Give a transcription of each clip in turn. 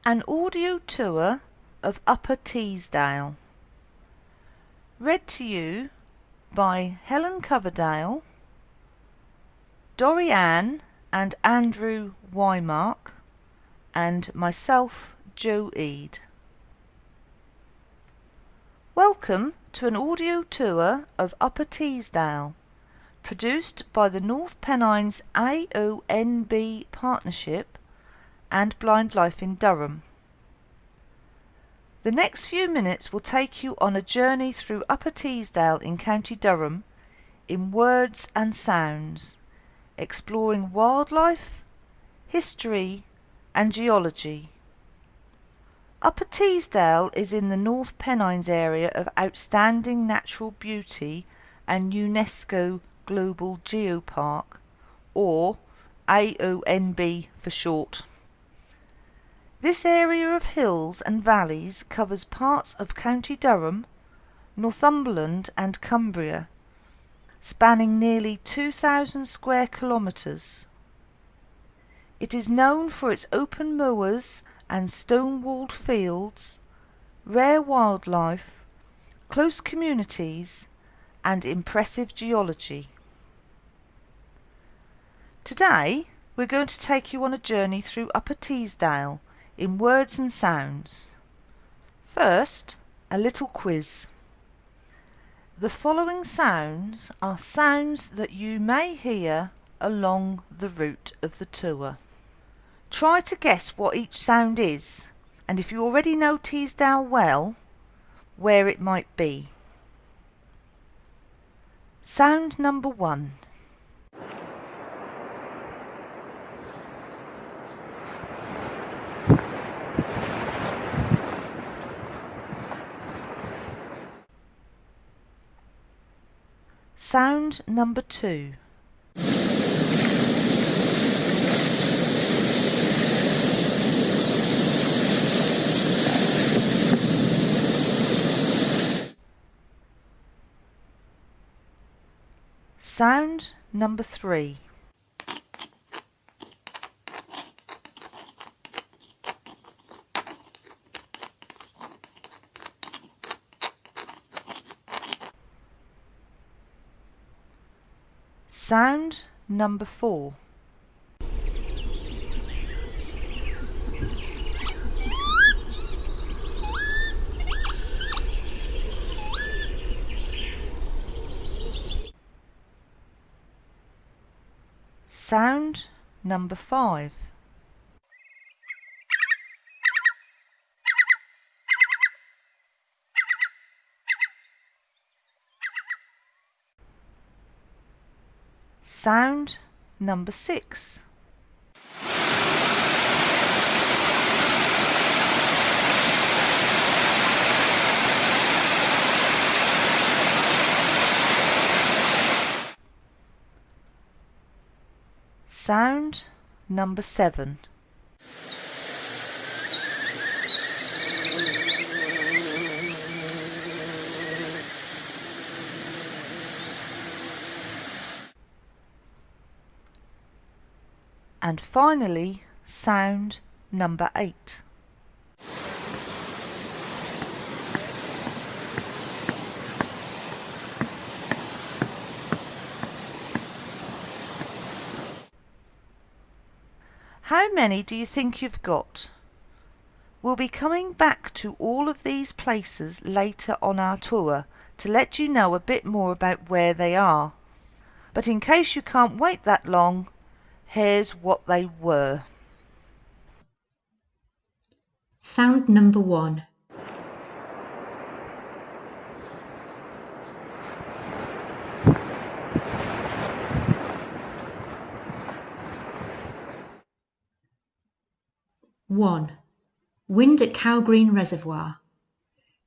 An audio tour of Upper Teesdale. Read to you by Helen Coverdale, Dorianne and Andrew Wymark, and myself, Jo Eade. Welcome to an audio tour of Upper Teesdale, produced by the North Pennines AONB Partnership and Blind Life in Durham. The next few minutes will take you on a journey through Upper Teesdale in County Durham in words and sounds, exploring wildlife, history and geology. Upper Teesdale is in the North Pennines area of outstanding natural beauty and UNESCO Global Geopark, or AONB for short. This area of hills and valleys covers parts of County Durham, Northumberland and Cumbria, spanning nearly 2,000 square kilometres. It is known for its open moors and stone-walled fields, rare wildlife, close communities and impressive geology. Today we're going to take you on a journey through Upper Teesdale in words and sounds. First, a little quiz. The following sounds are sounds that you may hear along the route of the tour. Try to guess what each sound is, and if you already know Teesdale well, where it might be. Sound number 1. Sound number 2. Sound number 3. Sound number 4. Sound number 5. Sound number 6. Sound number 7. And finally, sound number 8. How many do you think you've got? We'll be coming back to all of these places later on our tour to let you know a bit more about where they are. But in case you can't wait that long, here's what they were. Sound number 1. One. Wind at Cow Green Reservoir.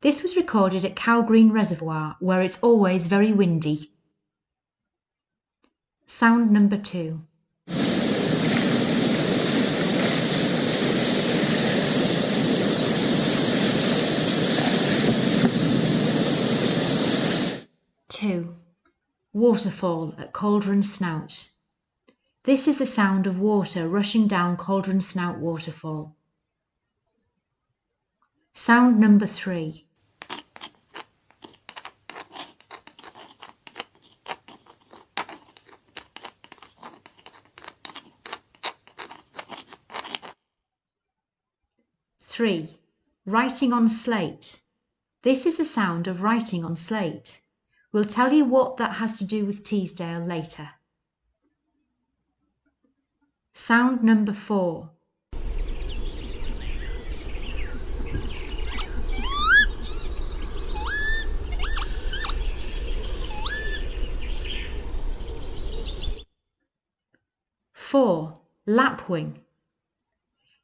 This was recorded at Cow Green Reservoir, where it's always very windy. Sound number 2. Two. Waterfall at Cauldron Snout. This is the sound of water rushing down Cauldron Snout waterfall. Sound number 3. Three, writing on slate. This is the sound of writing on slate. We'll tell you what that has to do with Teesdale later. Sound number 4. Four, lapwing.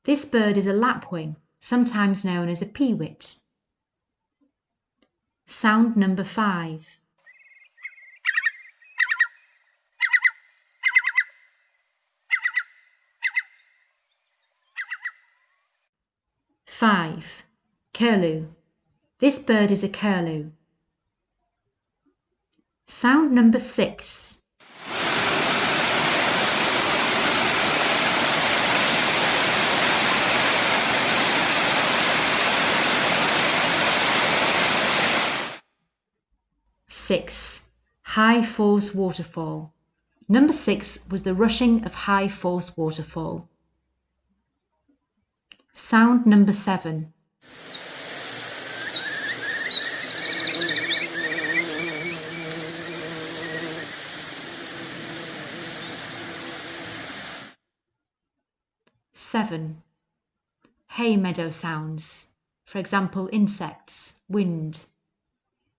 This bird is a lapwing, sometimes known as a peewit. Sound number 5. Five, curlew. This bird is a curlew. Sound number 6. Six, high force waterfall. Number 6 was the rushing of high force waterfall. Sound number 7. Seven, hay meadow sounds. For example, insects, wind.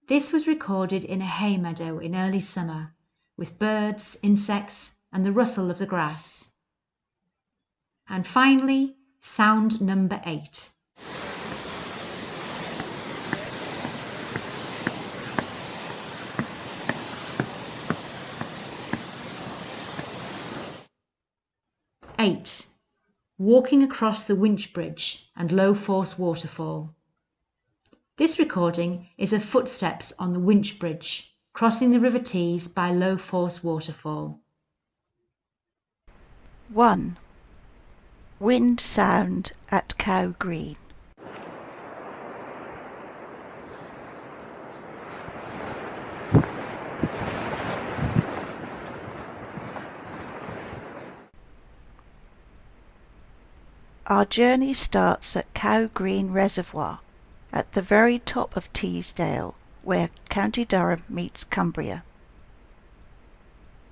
This was recorded in a hay meadow in early summer, with birds, insects, and the rustle of the grass. And finally, sound number 8. Eight, walking across the Winch bridge and low force waterfall. This recording is of footsteps on the Winch bridge, crossing the River Tees by low force waterfall. 1. Wind sound at Cow Green. Our journey starts at Cow Green Reservoir, at the very top of Teesdale, where County Durham meets Cumbria.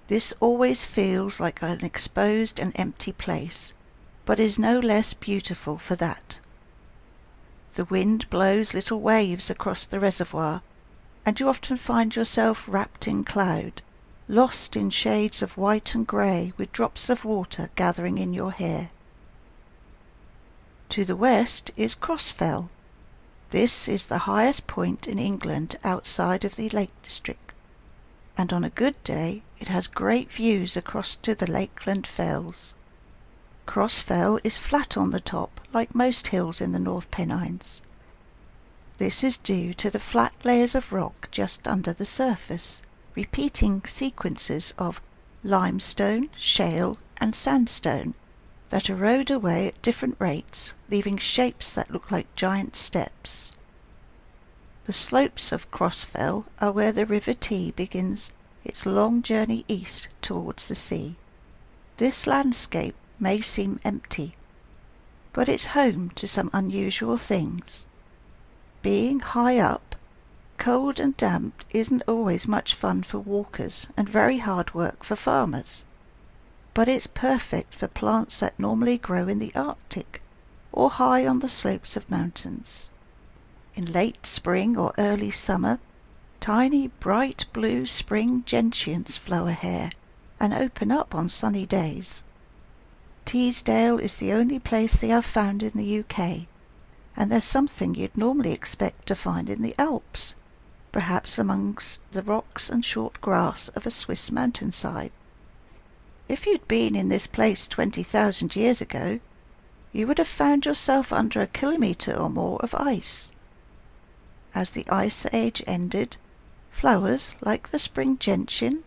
This always feels like an exposed and empty place, but is no less beautiful for that. The wind blows little waves across the reservoir, and you often find yourself wrapped in cloud, lost in shades of white and grey with drops of water gathering in your hair. To the west is Crossfell. This is the highest point in England outside of the Lake District, and on a good day it has great views across to the Lakeland Fells. Crossfell is flat on the top, like most hills in the North Pennines. This is due to the flat layers of rock just under the surface, repeating sequences of limestone, shale, and sandstone that erode away at different rates, leaving shapes that look like giant steps. The slopes of Crossfell are where the River Tee begins its long journey east towards the sea. This landscape may seem empty, but it's home to some unusual things. Being high up, cold and damp isn't always much fun for walkers and very hard work for farmers. But it's perfect for plants that normally grow in the Arctic or high on the slopes of mountains. In late spring or early summer, tiny bright blue spring gentians flower here and open up on sunny days. Teesdale is the only place they are found in the UK, and they're something you'd normally expect to find in the Alps, perhaps amongst the rocks and short grass of a Swiss mountainside. If you'd been in this place 20,000 years ago, you would have found yourself under a kilometre or more of ice. As the Ice Age ended, flowers like the spring gentian,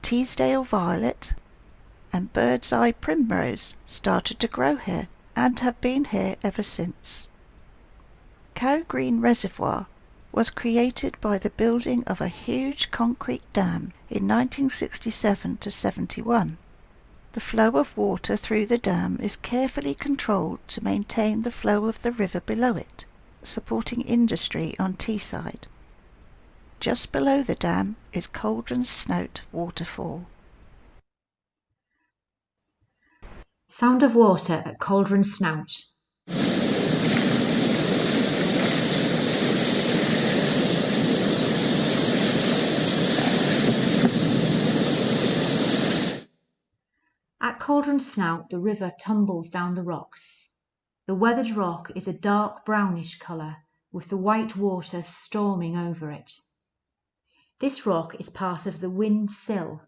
Teesdale violet, and bird's eye primrose started to grow here and have been here ever since. Cow Green Reservoir was created by the building of a huge concrete dam in 1967 to 71. The flow of water through the dam is carefully controlled to maintain the flow of the river below it, supporting industry on Teesside. Just below the dam is Cauldron Snout Waterfall. Sound of water at Cauldron Snout. At Cauldron Snout, the river tumbles down the rocks. The weathered rock is a dark brownish colour, with the white water storming over it. This rock is part of the Winch Sill,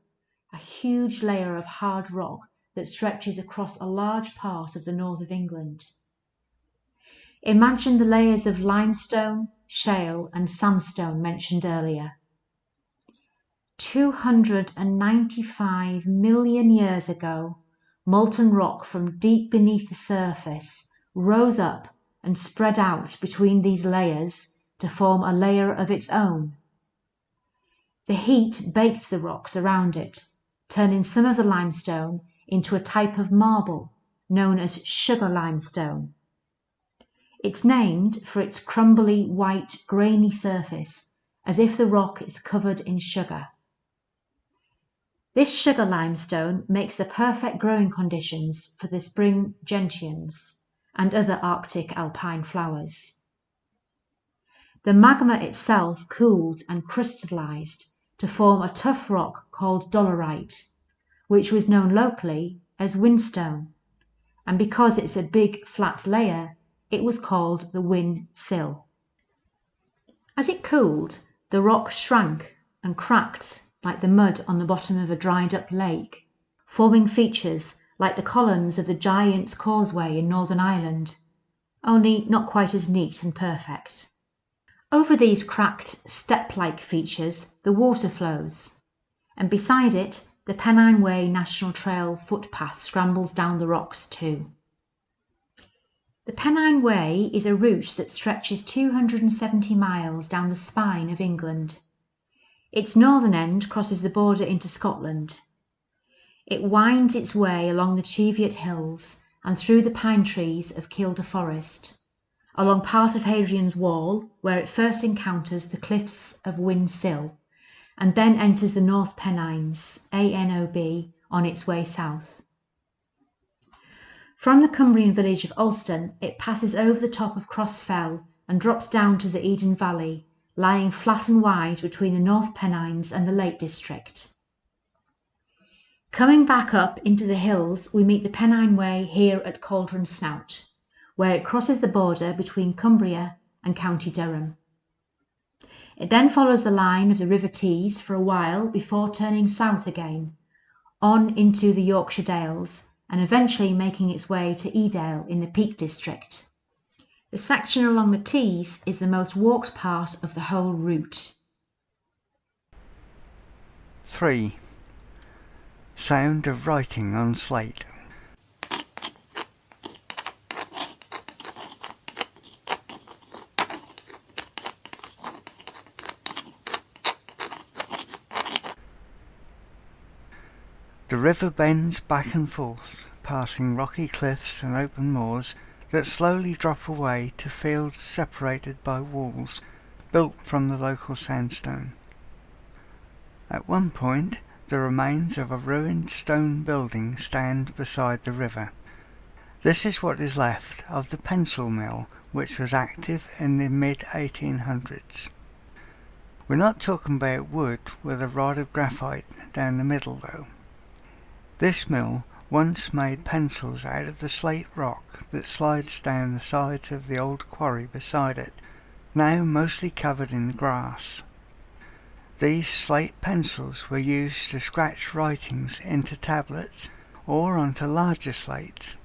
a huge layer of hard rock that stretches across a large part of the north of England. Imagine the layers of limestone, shale and sandstone mentioned earlier. 295 million years ago, molten rock from deep beneath the surface rose up and spread out between these layers to form a layer of its own. The heat baked the rocks around it, turning some of the limestone into a type of marble known as sugar limestone. It's named for its crumbly, white, grainy surface, as if the rock is covered in sugar. This sugar limestone makes the perfect growing conditions for the spring gentians and other Arctic alpine flowers. The magma itself cooled and crystallized to form a tough rock called dolerite, which was known locally as whinstone, and because it's a big flat layer, it was called the Winch Sill. As it cooled, the rock shrank and cracked like the mud on the bottom of a dried up lake, forming features like the columns of the Giant's Causeway in Northern Ireland, only not quite as neat and perfect. Over these cracked step-like features the water flows, and beside it the Pennine Way National Trail footpath scrambles down the rocks too. The Pennine Way is a route that stretches 270 miles down the spine of England. Its northern end crosses the border into Scotland. It winds its way along the Cheviot Hills and through the pine trees of Kielder Forest, along part of Hadrian's Wall, where it first encounters the cliffs of Winch Sill, and then enters the North Pennines, ANOB, on its way south. From the Cumbrian village of Ulston, it passes over the top of Cross Fell and drops down to the Eden Valley, lying flat and wide between the North Pennines and the Lake District. Coming back up into the hills, we meet the Pennine Way here at Cauldron Snout, where it crosses the border between Cumbria and County Durham. It then follows the line of the River Tees for a while before turning south again, on into the Yorkshire Dales, and eventually making its way to Edale in the Peak District. The section along the Tees is the most walked part of the whole route. 3. Sound of writing on slate. The river bends back and forth, passing rocky cliffs and open moors that slowly drop away to fields separated by walls built from the local sandstone. At one point, the remains of a ruined stone building stand beside the river. This is what is left of the pencil mill, which was active in the mid-1800s. We're not talking about wood with a rod of graphite down the middle though. This mill once made pencils out of the slate rock that slides down the sides of the old quarry beside it, now mostly covered in grass. These slate pencils were used to scratch writings into tablets or onto larger slates.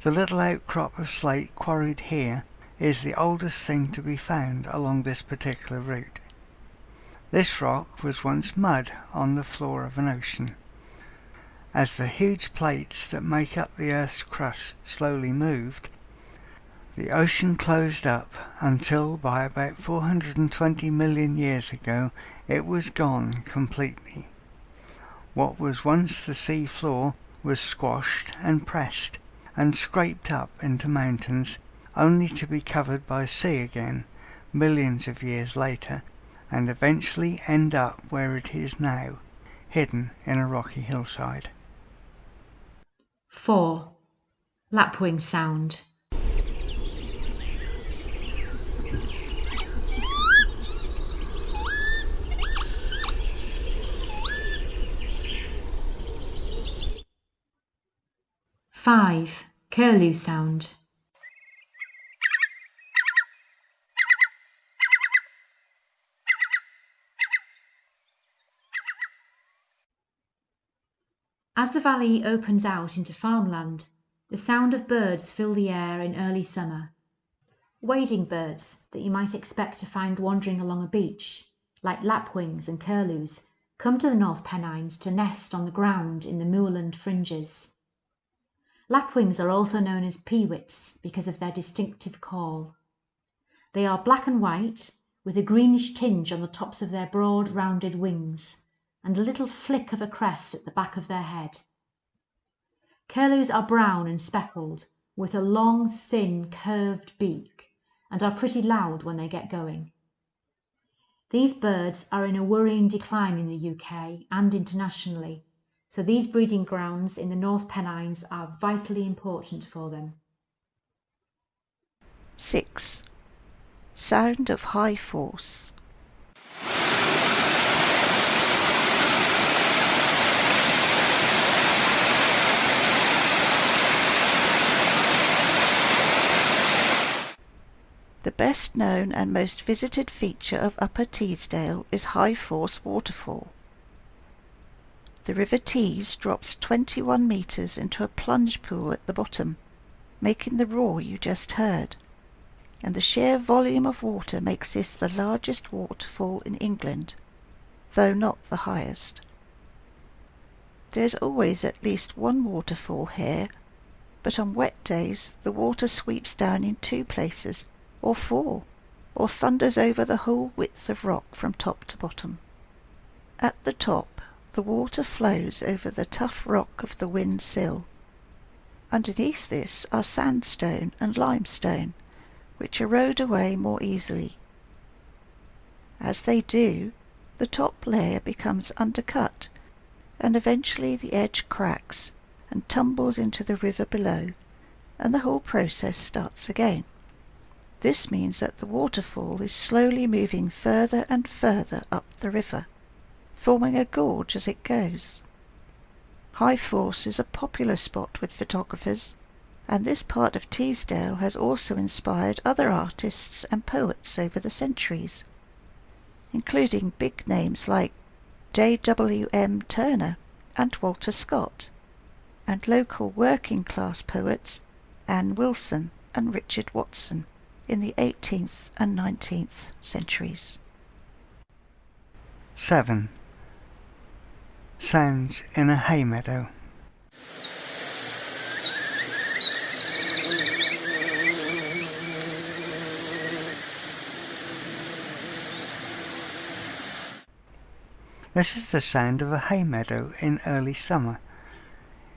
The little outcrop of slate quarried here is the oldest thing to be found along this particular route. This rock was once mud on the floor of an ocean. As the huge plates that make up the Earth's crust slowly moved, The ocean closed up until by about 420 million years ago it was gone completely. What was once the sea floor was squashed and pressed and scraped up into mountains, only to be covered by sea again millions of years later, and eventually end up where it is now, hidden in a rocky hillside. 4. Lapwing Sound. Five. Curlew Sound. As the valley opens out into farmland, the sound of birds fill the air in early summer. Wading birds that you might expect to find wandering along a beach, like lapwings and curlews, come to the North Pennines to nest on the ground in the moorland fringes. Lapwings are also known as peewits because of their distinctive call. They are black and white, with a greenish tinge on the tops of their broad, rounded wings, and a little flick of a crest at the back of their head. Curlews are brown and speckled, with a long, thin, curved beak, and are pretty loud when they get going. These birds are in a worrying decline in the UK and internationally, so these breeding grounds in the North Pennines are vitally important for them. 6. Sound of high force. The best known and most visited feature of Upper Teesdale is High Force Waterfall. The River Tees drops 21 metres into a plunge pool at the bottom, making the roar you just heard, and the sheer volume of water makes this the largest waterfall in England, though not the highest. There's always at least one waterfall here, but on wet days the water sweeps down in 2 places, or 4, or thunders over the whole width of rock from top to bottom. At the top, the water flows over the tough rock of the wind sill. Underneath this are sandstone and limestone, which erode away more easily. As they do, the top layer becomes undercut, and eventually the edge cracks and tumbles into the river below, and the whole process starts again. This means that the waterfall is slowly moving further and further up the river, forming a gorge as it goes. High Force is a popular spot with photographers, and this part of Teesdale has also inspired other artists and poets over the centuries, including big names like J.W.M. Turner and Walter Scott, and local working-class poets Anne Wilson and Richard Watson in the 18th and 19th centuries. 7. Sounds in a hay meadow. This is the sound of a hay meadow in early summer.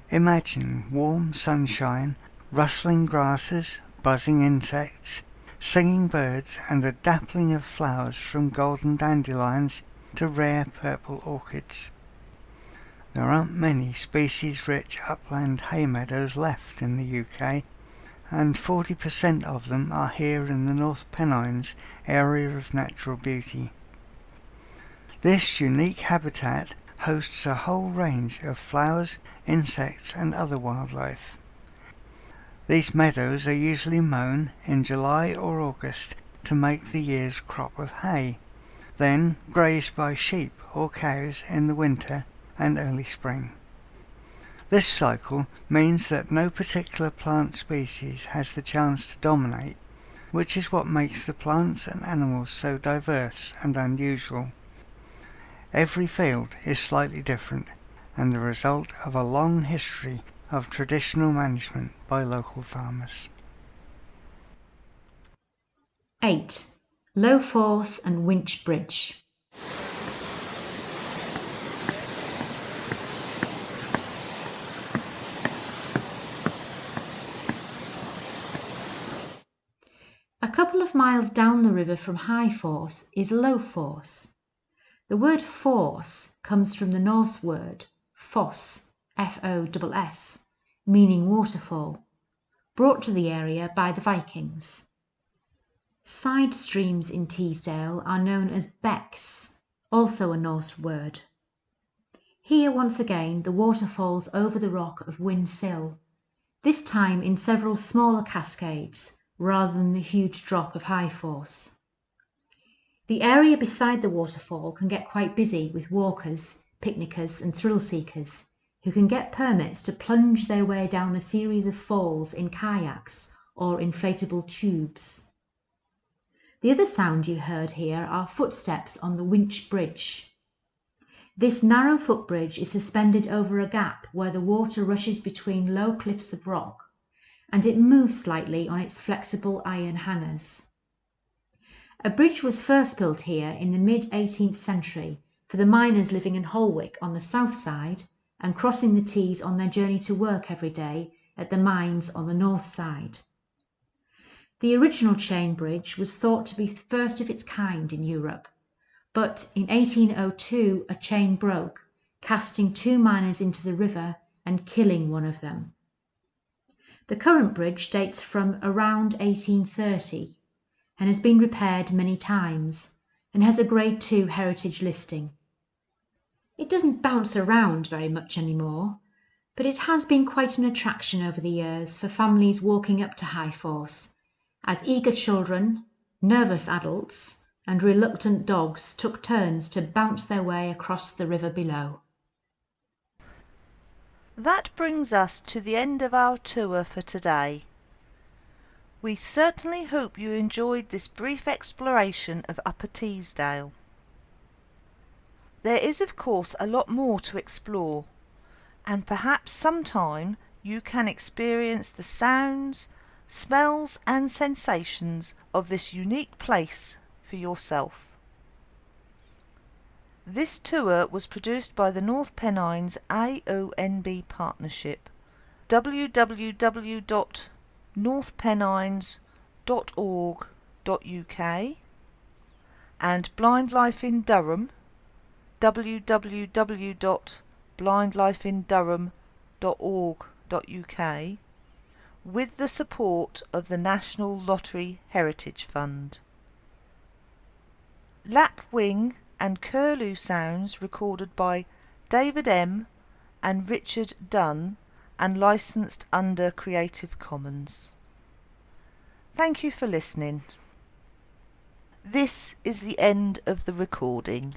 Imagine warm sunshine, rustling grasses, buzzing insects, singing birds, and a dappling of flowers from golden dandelions to rare purple orchids. There aren't many species-rich upland hay meadows left in the UK, and 40% of them are here in the North Pennines area of natural beauty. This unique habitat hosts a whole range of flowers, insects and other wildlife. These meadows are usually mown in July or August to make the year's crop of hay, then grazed by sheep or cows in the winter and early spring. This cycle means that no particular plant species has the chance to dominate, which is what makes the plants and animals so diverse and unusual. Every field is slightly different, and the result of a long history of traditional management by local farmers. 8. Low Force and Winch Bridge. A couple of miles down the river from High Force is Low Force. The word force comes from the Norse word foss, Foss, meaning waterfall, brought to the area by the Vikings. Side streams in Teesdale are known as becks, also a Norse word. Here once again the water falls over the rock of Wynn Sill, this time in several smaller cascades rather than the huge drop of High Force. The area beside the waterfall can get quite busy with walkers, picnickers and thrill seekers who can get permits to plunge their way down a series of falls in kayaks or inflatable tubes. The other sound you heard here are footsteps on the Winch Bridge. This narrow footbridge is suspended over a gap where the water rushes between low cliffs of rock, and it moves slightly on its flexible iron hangers. A bridge was first built here in the mid-18th century for the miners living in Holwick on the south side and crossing the Tees on their journey to work every day at the mines on the north side. The original chain bridge was thought to be the first of its kind in Europe, but in 1802 a chain broke, casting 2 miners into the river and killing one of them. The current bridge dates from around 1830 and has been repaired many times and has a Grade 2 heritage listing. It doesn't bounce around very much anymore, but it has been quite an attraction over the years for families walking up to High Force, as eager children, nervous adults and reluctant dogs took turns to bounce their way across the river below. That brings us to the end of our tour for today. We certainly hope you enjoyed this brief exploration of Upper Teesdale. There is of course a lot more to explore, and perhaps sometime you can experience the sounds, smells and sensations of this unique place for yourself. This tour was produced by the North Pennines AONB Partnership, www.northpennines.org.uk, and Blind Life in Durham, www.blindlifeindurham.org.uk, with the support of the National Lottery Heritage Fund. Lapwing and Curlew sounds recorded by David M. and Richard Dunn and licensed under Creative Commons. Thank you for listening. This is the end of the recording.